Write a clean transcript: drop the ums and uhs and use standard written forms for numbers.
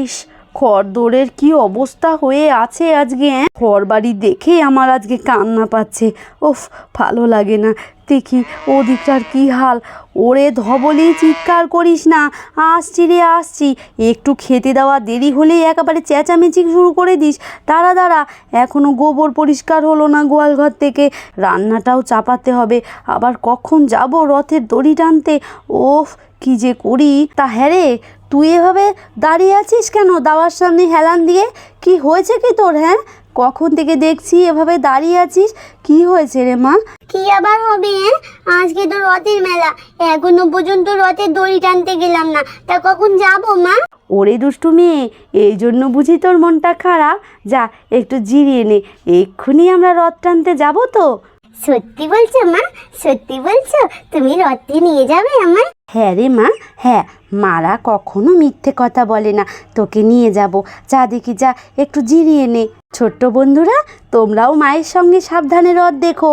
ইস, ঘরদোরের কি অবস্থা হয়ে আছে আজকে। ঘরবাড়ি দেখে আমার আজকে কান্না পাচ্ছে। উফ, ভালো লাগে না। দেখি ওদিকটার কি হাল। ওরে ধবলি, চিৎকার করিস না, আসছি রে আসছি। একটু খেতে দেওয়া দেরি হলেই একেবারে চেঁচামেচি শুরু করে দিস। দাঁড়া দাঁড়া, এখনও গোবর পরিষ্কার হলো না গোয়ালঘর থেকে, রান্নাটাও চাপাতে হবে। আবার কখন যাব রথের দড়ি টানতে। ওফ, কি যে করি। তা হ্যাঁ রে, তুই এভাবে দাঁড়িয়ে আছিস কেন দাওয়ার সামনে হেলান দিয়ে? কি হয়েছে কি তোর? হ্যাঁ, কখন থেকে দেখছি এভাবে দাঁড়িয়ে আছিস। কি হয়েছে রে মা? কি আবার হবে? আজকে তো রথের মেলা, এখনো পর্যন্ত রথের দড়ি টানতে গেলাম না, তা কখন যাব মা? ওরে দুষ্টু মেয়ে, এই জন্য বুঝি তোর মনটা খারাপ? যা, একটু জিরিয়ে নে, এক্ষুনি আমরা রথ টানতে যাব তো। সত্যি বলছো মা? সত্যি বলছো? তুমি রথে নিয়ে যাবে আমায়? হ্যাঁ রে মা, হ্যাঁ, মারা কখনো মিথ্যে কথা বলে না। তোকে নিয়ে যাব। যা দেখি, যা একটু জিরিয়ে নে। ছোট্ট বন্ধুরা, তোমরাও মায়ের সঙ্গে সাবধানে রথ দেখো।